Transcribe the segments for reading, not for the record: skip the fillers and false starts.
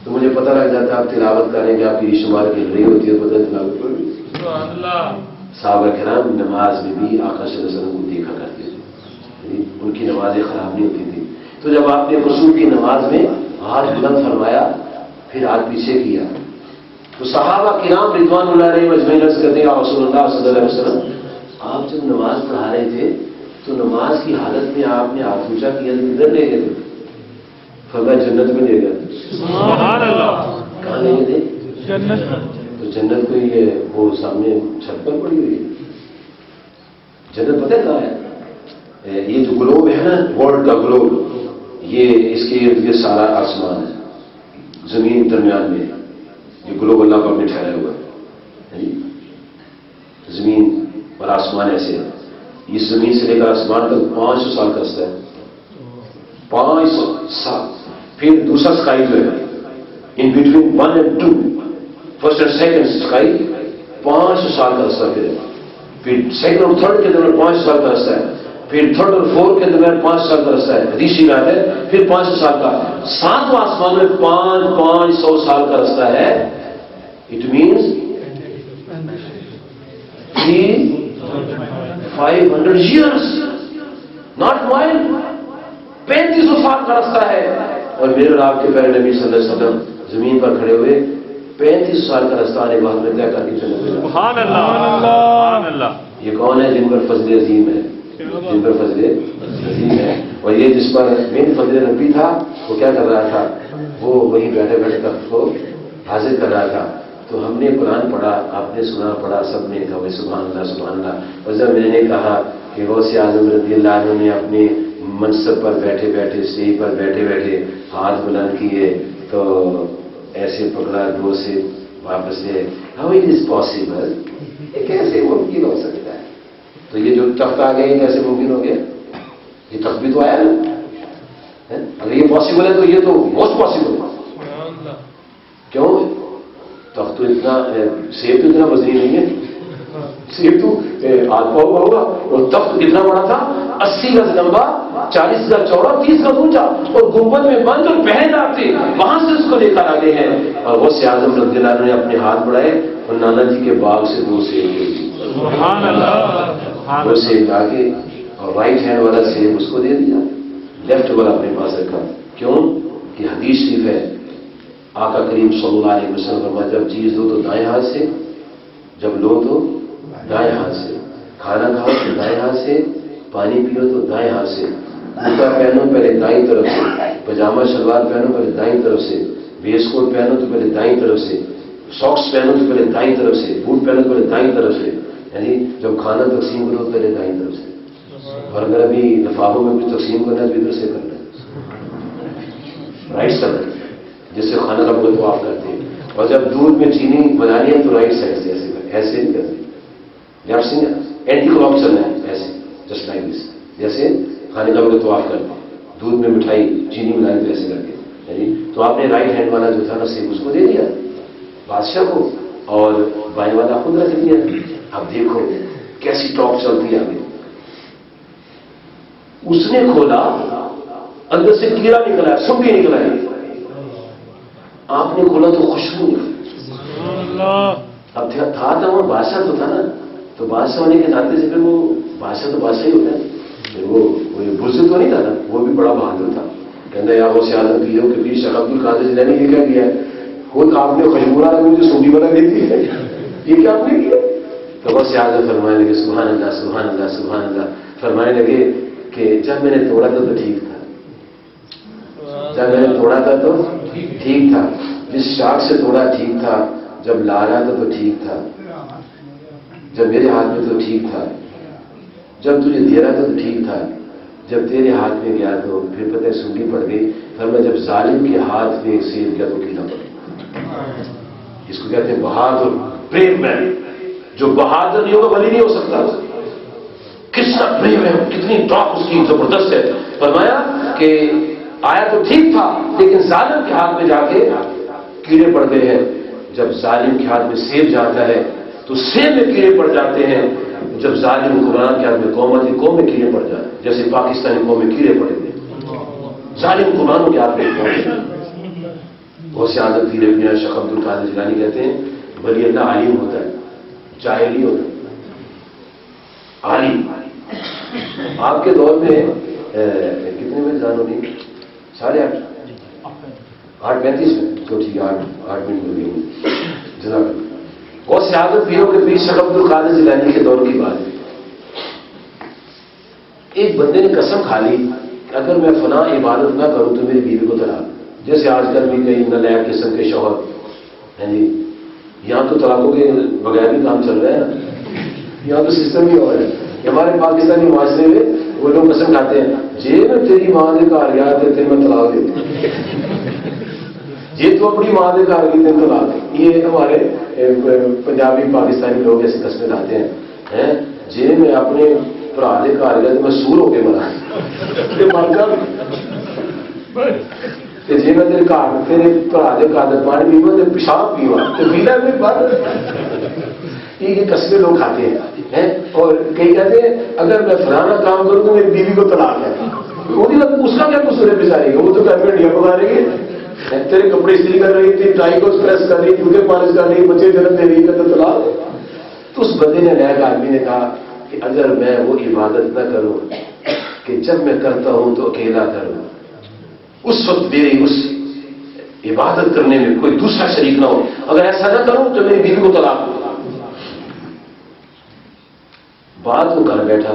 تو مجھے پتہ لگ جاتا ہے آپ تلاوت کریں کہ آپ کی شمار کی رہی ہوتی ہے، پتہ تلاوت کر صحابہ کرام نماز میں بھی آقا صلی اللہ علیہ وسلم کو دیکھا کرتے تھے، ان کی نمازیں خراب نہیں ہوتی تھی. تو جب آپ نے رسول کی نماز میں ہاتھ بلند فرمایا پھر ہاتھ پیچھے کیا تو صحابہ کرام رضوان اللہ علیہ مجمعین عرض کرتے ہیں رسول اللہ صلی اللہ علیہ وسلم آپ جب نماز پڑھا رہے تھے تو نماز کی حالت میں آپ نے ہاتھ اونچا کیا تو کدھر لے گئے تھے؟ فرمایا جنت میں لے گئے. سبحان اللہ. کہاں لے گئے تھے؟ جنت. تو جنت کو یہ وہ سامنے چھت پر پڑی ہوئی ہے. جنت پتہ کہاں ہے؟ یہ جو گلوب ہے نا، ورلڈ کا گلوب، یہ اس کے ارد گرد سارا آسمان ہے، زمین درمیان میں ہے. یہ گلوب اللہ پاک نے ٹھہرایا ہوا ہے. زمین اور آسمان ایسے ہے. اس زمین سے لے کر آسمان تک 500 سال کا رستہ ہے. 500 سال. پھر دوسرا اسکائی جو ہے in between 1 and 2 first and second sky 500 سال کا رستہ پھر سیکنڈ اور تھرڈ کے درمیان 500 سال کا رستہ ہے. پھر تھرڈ اور فورتھ کے درمیان 500 سال کا رستہ ہے. حدیثی بات ہے. پھر 500 سال کا. 7واں آسمان میں 500 سال کا رستہ ہے. It means 500 years, not mile. 3500 سال کا رستہ ہے. اور میرے اور آپ کے پیارے نبی صلی اللہ علیہ وسلم زمین پر کھڑے ہوئے 3500 سال کا رستہ آنے بعد میں طے کر کے چلے گئے. سبحان اللہ. یہ کون ہے جن پر فضل عظیم ہے؟ جن پر فضل عظیم ہے. اور یہ جس پر میری فضل ربی تھا وہ کیا کر رہا تھا؟ وہ وہیں بیٹھے بیٹھے تخت کو حاضر کر رہا تھا. تو ہم نے قرآن پڑھا، آپ نے سنا پڑھا، سب نے کہا سبحان اللہ سبحان اللہ. اور جب میں نے کہا کہ غوث اعظم رضی اللہ عنہ نے اپنے منصب پر بیٹھے بیٹھے، اسٹیج پر بیٹھے بیٹھے ہاتھ بلند کیے تو ایسے پکڑا دو سے واپس سے. How it is possible? یہ کیسے ممکن ہو سکتا ہے؟ تو یہ جو تخت آ گئے کیسے ممکن ہو گیا؟ یہ تخت بھی تو آیا نا. اگر یہ پاسبل ہے تو یہ تو موسٹ پاسبل ہے. کیوں؟ تخت تو اتنا سیب تو اتنا وزنی نہیں ہے. سیب تو آدھ پاؤ کا ہوگا. اور تخت کتنا بڑا تھا؟ 80 گز لمبا، 40 گز چوڑا، 30 گز اونچا، اور گنبد میں بند اور پہرےدار تھے. وہاں سے اس کو لے کر آتے ہیں. اور غوث اعظم رضی اللہ عنہ نے اپنے ہاتھ بڑھائے اور نانا جی کے باغ سے 2 سیب لے لیے. سبحان اللہ. 2 سیب لا کے اور رائٹ ہینڈ والا سیب اس کو دے دیا، لیفٹ والا اپنے پاس رکھا. کیوں کہ حدیث شریف ہے آقا کریم صلی اللہ علیہ وسلم فرمایا جب چیز دو تو دائیں ہاتھ سے، جب لو تو دائیں ہاتھ سے، کھانا کھاؤ تو دائیں ہاتھ سے، پانی پیو تو دائیں ہاتھ سے، جوتا پہنو پہلے دائیں طرف سے، پاجامہ شلوار پہنو پہلے دائیں طرف سے، ویسٹ کوٹ پہنو تو پہلے دائیں طرف سے، ساکس پہنو تو پہلے دائیں طرف سے، بوٹ پہنو تو پہلے دائیں طرف سے. یعنی جب کھانا تقسیم کرو تو پہلے دائیں طرف سے. اور اگر ابھی لفافوں میں کچھ تقسیم کرنا ہے تو ادھر سے کرنا ہے، رائٹ سائڈ جس سے کھانا کا بہت آپ کرتے ہیں. اور جب دودھ میں چینی بنانی ہے تو رائٹ سائڈ سے ایسے نہیں کرتے. لیفٹ سے اینٹی کلاک چلنا ہے ایسے، جسٹ لائک دس. جیسے کھانے کا بہت آپ کرتے ہیں، دودھ میں مٹھائی چینی بنانی تو ایسے کرتے ہیں. یعنی تو آپ نے رائٹ ہینڈ والا جو تھا نا سیب اس کو دے دیا بادشاہ کو، اور بائیں والا خود رکھ دیا. اب دیکھو کیسی ٹاک چلتی ہے آگے. اس نے کھولا، اندر سے کیڑا نکلا ہے، سنڈی نکلا ہے. آپ نے کھولا تو خوشبو نکلی. اب تھا تو وہ بادشاہ تو تھا نا، تو بادشاہ ہونے کے ناطے سے پھر وہ بادشاہ تو بادشاہ ہی ہوتا ہے. وہ بزرگ تو نہیں تھا نا، وہ بھی بڑا بہادر تھا. کہنا یا وہ سیاست کی ہو کہ پھر شیخ عبد القادر جیلانی نے کیا کیا ہے، خود آپ نے خوشبو رہا مجھے سنڈی والا دے دی ہے، یہ کیا آپ نے کیا؟ تو وہ سیاست فرمانے لگے سبحان اللہ سبحان اللہ سبحان اللہ. فرمانے لگے کہ جب میں نے توڑا تھا تو ٹھیک تھا، جب میں نے توڑا تھا تو ٹھیک تھا، جس شاخ سے توڑا ٹھیک تھا، جب لا رہا تھا تو ٹھیک تھا، جب میرے ہاتھ میں تو ٹھیک تھا، جب تجھے دے رہا تھا تو ٹھیک تھا، جب تیرے ہاتھ میں گیا تو پھر پتہ سنڈی پڑ گئی. پھر جب ظالم کے ہاتھ میں سیب گیا تو کیڑا پڑ گیا. اس کو کہتے ہیں بہادر، بریو مین. جو بہادر نہیں ہوگا ولی نہیں ہو سکتا. کتنا بریو ہے، کتنی ٹاک اس کی زبردست ہے. فرمایا کہ آیا تو ٹھیک تھا لیکن ظالم کے ہاتھ میں جا کے کیڑے پڑ گئے ہیں. جب ظالم کے ہاتھ میں سیب جاتا ہے تو سیب میں کیڑے پڑ جاتے ہیں. جب ظالم حکمران کے ہاتھ میں قوم میں کیڑے پڑ جاتے ہیں، جیسے پاکستانی قوم میں کیڑے پڑے گئے ظالم حکمرانوں کے ہاتھ میں. غوث اعظم پیر میاں شیخ عبد القادر جیلانی کہتے ہیں ولی اللہ عالم ہوتا ہے، جاہل نہیں ہوتا، عالم۔ آپ کے دور میں کتنے میں جانو نہیں 8:30 8:35 میں تو ٹھیک ہے 8 منٹ ہو گئی جناب۔ غوث اعظم پیروں کے پیر شیخ عبد القادر جیلانی کے دور کی بات ہے۔ ایک بندے نے قسم کھا لی کہ اگر میں فلاں عبادت نہ کروں تو میری بیوی کو طلاق۔ جیسے آج کل بھی کئی نالائق قسم کے شوہر ہیں جی، یہاں تو طلاقوں کے بغیر بھی کام چل رہا ہے نا، یہاں تو سسٹم ہی ہو رہا ہے کہ ہمارے پاکستانی معاشرے میں وہ لوگ قسم کھاتے ہیں جی میں تیری ماں نے کہا گیا تیرے میں طلاق دے یہ تو اپنی ماں نے کہا گئی تین طلاق۔ یہ ہمارے پنجابی پاکستانی لوگ ایسے قسمیں کھاتے ہیں جی میں اپنے برا نے کہا گیا تو میں سور ہو کے مرا جی میں تیرے گھر تیرے برا نے کہا پانی پیوا تو پیشاب پیوا تو پیلا میں بند۔ یہ قسمیں لوگ کھاتے ہیں اور کئی کہتے ہیں اگر میں فلانا کام کروں تو میری بیوی کو طلاق ہے۔ اس کا کیا قصور ہے بیچاری کا، وہ تو گھر میں ڈیا پکا رہی ہے، تیرے کپڑے استری کر رہی تھی، ٹائی کو پریس کر رہی، جوتے پالش کر رہی، بچے جنم دے رہی ہے تو طلاق۔ تو اس بندے نے نیک آدمی نے کہا کہ اگر میں وہ عبادت نہ کروں کہ جب میں کرتا ہوں تو اکیلا کروں، اس وقت میری اس عبادت کرنے میں کوئی دوسرا شریک نہ ہو، اگر ایسا نہ کروں تو میری بیوی کو طلاق ہو۔ بات وہ کر بیٹھا،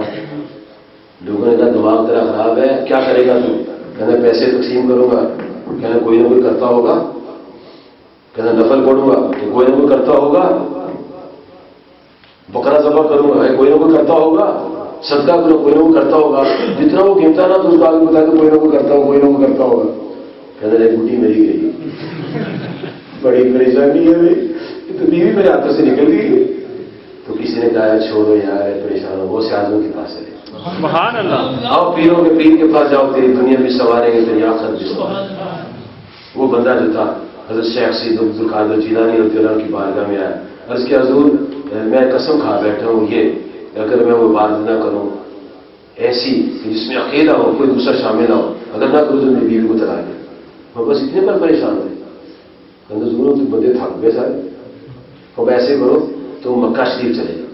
لوگوں نے کہا دماغ تیرا خراب ہے، کیا کرے گا تو؟ کہنا پیسے تقسیم کروں گا، کہنا کوئی نہ کوئی کرتا ہوگا، کہنا نفل پڑھوں گا تو کوئی نہ کوئی کرتا ہوگا، بکرا ذبح کروں گا کوئی نہ کوئی کرتا ہوگا، صدقہ کروں کوئی نہ کوئی کرتا ہوگا، جتنا وہ گنتا نا تو اس کو آگے بتا کہ کوئی نہ کوئی کرتا ہو، کوئی نہ کوئی کرتا ہوگا۔ کہنا ایک بوٹی میری گئی، بڑی پریشانی ہے، تو بیوی میرے ہاتھوں سے نکل گئی۔ تو کسی نے کہا چھوڑو یار پریشان ہو، وہ سیاضوں کے پاس چلے، سبحان اللہ، آؤ پیروں کے پیر کے پاس جاؤ، تیری دنیا بھی سنواریں گے تیری آخرت بھی سنواریں گے۔ وہ بندہ جو تھا حضرت شیخ سید عبد القادر جیلانی رضی اللہ عنہ کی بارگاہ میں آیا، عرض کیا حضور میں قسم کھا بیٹھا ہوں یہ اگر میں وہ عبادت نہ کروں ایسی کہ جس میں اکیلا ہو کوئی دوسرا شامل نہ ہو، اگر نہ کروں تو میری بیوی کو طلاق دے۔ میں بس اتنے پر پریشان ہوئے، حضور تو بندے تھک گئے سارے، اب ایسے کرو تو مکہ شریف چلے جاؤ،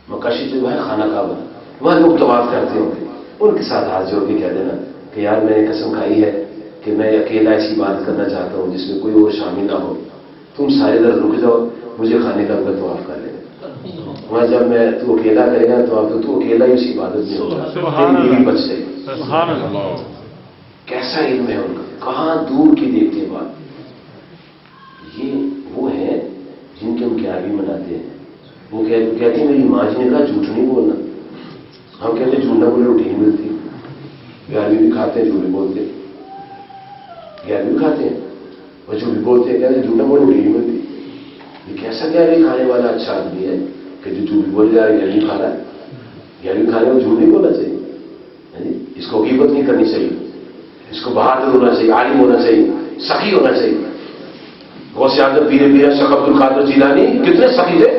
مکہ شریف جو ہے خانہ کعبہ، وہاں لوگ طواف کرتے ہوں گے، ان کے ساتھ ہاتھ جوڑ کے کہہ دینا کہ یار میں نے قسم کھائی ہے کہ میں اکیلا ایسی بات کرنا چاہتا ہوں جس میں کوئی اور شامل نہ ہو، تم سارے در رک جاؤ، مجھے خانے کعبہ کا طواف کر لینا، وہاں جب میں تو اکیلا کرے گا تو اکیلا ہی اسی عبادت میں ہوگا، میری بچ جائے گی۔ کیسا علم ہے ان کا، کہاں دور کی دیکھتے ہیں بات۔ یہ وہ ہیں جن کے ہم گیارہویں مناتے ہیں، وہ کہتے ہیں میری ماں جی نے کہا جھوٹ نہیں بولنا، ہم کہتے ہیں جھوٹ نہ بولے روٹی نہیں ملتی، گیارہویں بھی کھاتے ہیں جھوٹ بھی بولتے، گیارہویں بھی کھاتے ہیں اور جھوٹ بھی بولتے ہیں، کہتے ہیں جھوٹ نہ بولے روٹی نہیں ملتی۔ یہ کیسا گیارہویں کھانے والا اچھا آدمی ہے کہ جو جھوٹ بھی بول جا رہا ہے، گیارہویں کھا رہا ہے، گیارہویں کھانے میں جھوٹ نہیں بولنا چاہیے، اس کو غیبت نہیں کرنی چاہیے، اس کو بہادر ہونا چاہیے، عالم ہونا چاہیے، سخی ہونا چاہیے۔ غوث اعظم پیر میاں شیخ عبد القادر جیلانی کتنے سخی تھے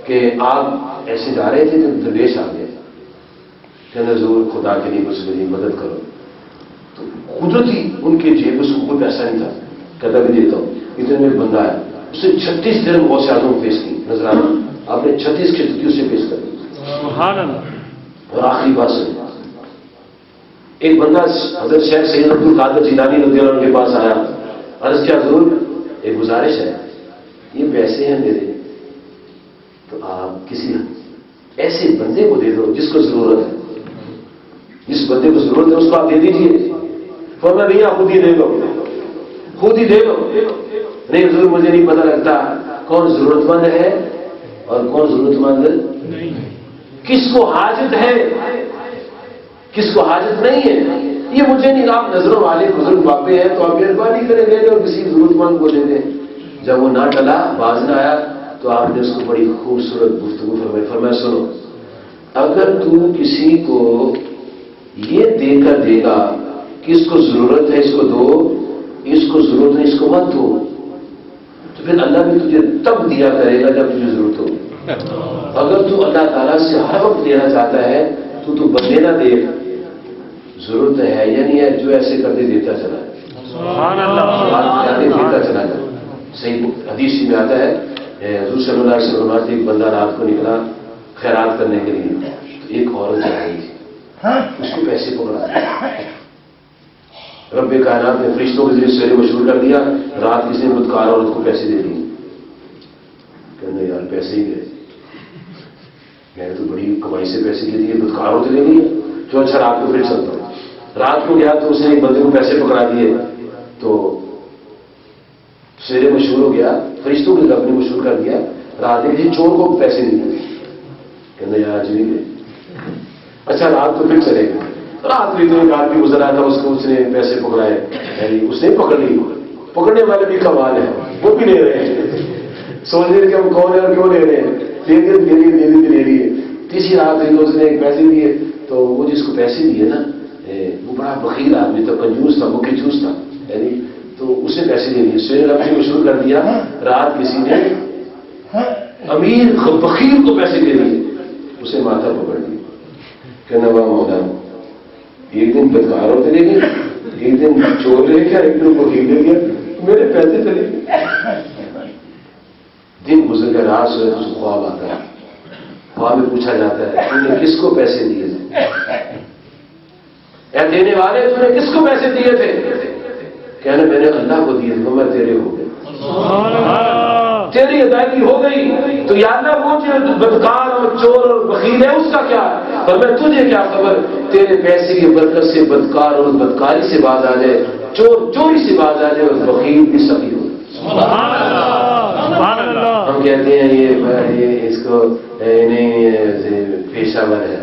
کہ آپ ایسے جا رہے تھے کہ درویش آ گئے، کہ حضور خدا کے لیے کچھ میری مدد کرو، تو قدرتی ان کے جیب میں کوئی پیسہ نہیں تھا، کہتا بھی دیتا ہوں، اتنے میں بندہ ہے، اس نے 36 درہم غوث اعظم کو پیش کی، نذرانہ آپ نے 36 کھچڑی اسے پیش کر دی، سبحان اللہ۔ اور آخری بات سنیں، ایک بندہ حضرت شیخ سید عبد القادر جیلانی رضی اللہ عنہ کے پاس آیا، عرض کیا حضور ایک گزارش ہے، یہ پیسے ہیں میرے، تو آپ کسی ایسے بندے کو دے دو جس کو ضرورت ہے، جس بندے کو ضرورت ہے اس کو آپ دے دیجیے۔ فرمایا نہیں آپ خود ہی دے دو، خود ہی دے دو۔ نہیں حضور مجھے نہیں پتہ لگتا کون ضرورت مند ہے اور کون ضرورت مند نہیں، کس کو حاجت ہے کس کو حاجت نہیں ہے، یہ مجھے نہیں، آپ نظروں والے بزرگ باپے ہیں تو آپ مہربانی کریں دے دیں اور کسی ضرورت مند کو دے دیں۔ جب وہ نہ ٹلا، باز نہ آیا، تو آپ نے اس کو بڑی خوبصورت گفتگو فرمائی، فرمایا سنو، اگر تو کسی کو یہ دے کر دے گا کہ اس کو ضرورت ہے اس کو دو، اس کو ضرورت نہیں اس کو مت دو، تو پھر اللہ بھی تجھے تب دیا کرے گا جب تجھے ضرورت ہو۔ اگر تو اللہ تعالیٰ سے ہر وقت دینا چاہتا ہے تو بندے نہ دے، ضرورت ہے یا نہیں ہے جو ایسے کر دے دیتا چلا ہے۔ سبحان اللہ. دیتا چلا جائے. صحیح حدیث میں آتا ہے حضور صلی اللہ علیہ وسلم ایک بندہ رات کو نکلا خیرات کرنے کے لیے، تو ایک عورت جا رہی تھی، اس کو پیسے پکڑا. رب کائنات نے فرشتوں کے ذریعے سویرے مشہور کر دیا، رات کسی نے بدکار عورت کو پیسے دے دیے. کہنا یار پیسے ہی گئے، میں نے تو بڑی کمائی سے پیسے دے دیے، بدکار عورت لے لیے. جو اچھا رات کو پھر چلتا ہوں. رات کو گیا تو اس نے ایک بندے کو پیسے پکڑا دیے، تو سویرے مشہور ہو گیا، فرشتوں کے رب نے مشہور کر دیا، رات میں کسی چور کو پیسے نہیں دیے. کہنا یار آج نہیں گئے. اچھا رات کو پھر چلے گئے. رات میں تو ایک آدمی گزر آیا تھا، اس نے پیسے پکڑائے، اس نے پکڑ لی. پکڑنے والے بھی کمال ہے، وہ بھی لے رہے ہیں، سوچ رہے کہ ہم کون ہیں اور کیوں لے رہے ہیں. لے لیے. تیسری رات ہوئی تو اس نے ایک پیسے دیے، تو وہ جس کو پیسے دیے نا وہ بڑا بخیل آدمی تھا، کنجوس تھا، بکے چوس تھا، یعنی تو اسے پیسے دے دیے. سویرے رب نے مشہور کر دیا، رات کسی نے امیر بخیل کو پیسے دے دیے، اسے ماتھا پکڑ دیا. کہنا واہ مولانا، ایک دن بدکار ہوتے لے گئے، ایک دن چور لے گیا، ایک دن بخیل لے گیا، میرے پیسے چلے گئے. دن گزر گیا، رات سوئے تو خواب آتا ہے. خواب میں پوچھا جاتا ہے تم نے کس کو پیسے دیے تھے؟ یا دینے والے تم نے کس کو پیسے دیے تھے؟ کہنا میں نے اللہ کو دیے تھے، میں تیرے ہو گئے. تیری ادائیگی ہو گئی تو یا اللہ وہ جو بدکار اور چور اور بخیل ہے اس کا کیا؟ پر میں تجھے کیا خبر، تیرے پیسے کی برکت سے بدکار اور بدکاری سے باز آ جائے، چور چوری سے باز آ جائے، اور بخیل بھی سخی ہو. ہم کہتے ہیں یہ اس کو نہیں پیشہ ور ہے.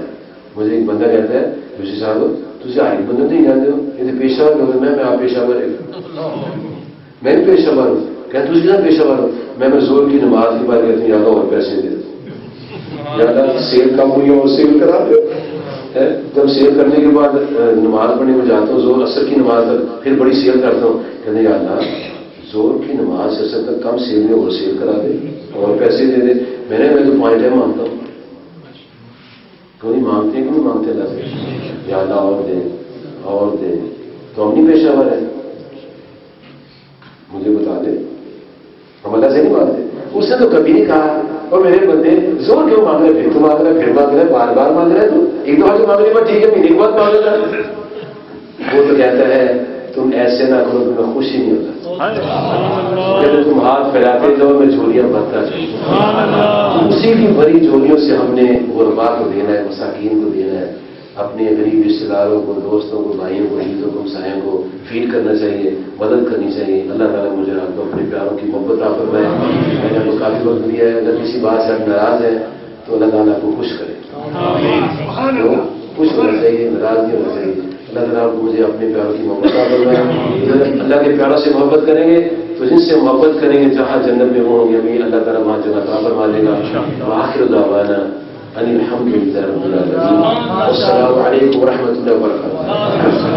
مجھے ایک بندہ کہتا ہے دوسری صاحب تجھے آئی بندہ نہیں جانتے ہو، یہ پیشہ ور لوگ میں آپ پیشہ ور ہے، میں بھی پیشہ ور ہوں. کہتے تجھے نہ پیشہ ور ہوں، میں زور کی نماز کی بات کہتی ہوں، یاد اور پیسے دے دو، یاد سیل کم ہوئی اور سیل کرا دو. جب سیل کرنے کے بعد نماز پڑھنے میں جاتا ہوں زور اثر کی نماز تک، پھر بڑی سیل کرتا ہوں، کہتے ہیں یاد زور کی نماز سے اثر تک کم سیل میں اور سیل کرا دے اور پیسے دے دے. میں تو پوائنٹ ہے مانتا ہوں. کیوں نہیں مانگتے، کیوں نہیں مانگتے اللہ سے؟ یا اللہ اور دے اور دے. تو ہم نہیں پیشہ ور ہے، مجھے بتا دے. ہم اللہ سے نہیں مانگتے. اس نے تو کبھی نہیں کہا اور میرے بندے زور کیوں مانگ رہے، پھر تو مانگ رہے، پھر مانگ رہے، بار بار مانگ رہے. تو ایک دفعہ تو مانگنے پر ٹھیک ہے، مہینے کے بعد مانگ رہے. وہ تو کہتا ہے تم ایسے نہ کرو کہ میں خوشی نہیں ہوتا. کہتے تم ہاتھ پھیلاتے جاؤ میں جھولیاں بھرتا جاؤں. اسی کی بھری جھولیوں سے ہم نے غربا کو دینا ہے، مساکین کو دینا ہے، اپنے غریب رشتے داروں کو، دوستوں کو، بھائیوں کو، عزیزوں کو، ہمسایوں کو فیل کرنا چاہیے، مدد کرنی چاہیے. اللہ تعالیٰ مجھے آپ کو اپنے پیاروں کی محبت عطا فرمائے. میں نے آپ کو کافی وقت دیا ہے، اگر کسی بات سے آپ ناراض ہیں تو اللہ تعالیٰ کو خوش کرے. خوش ہونا چاہیے، ناراض نہیں ہونا چاہیے. اللہ تعالیٰ کو مجھے اپنے پیاروں کی محبت عطا فرمائے. اللہ کے پیاروں سے محبت کریں گے تو جن سے محبت کریں گے جہاں جنت میں وہ ہوں گے، ابھی اللہ تعالیٰ وہاں جگہ عطا فرما لے گا. وآخر دعوانا ان الحمد للہ رب العالمین. السلام علیکم ورحمۃ اللہ وبرکاتہ.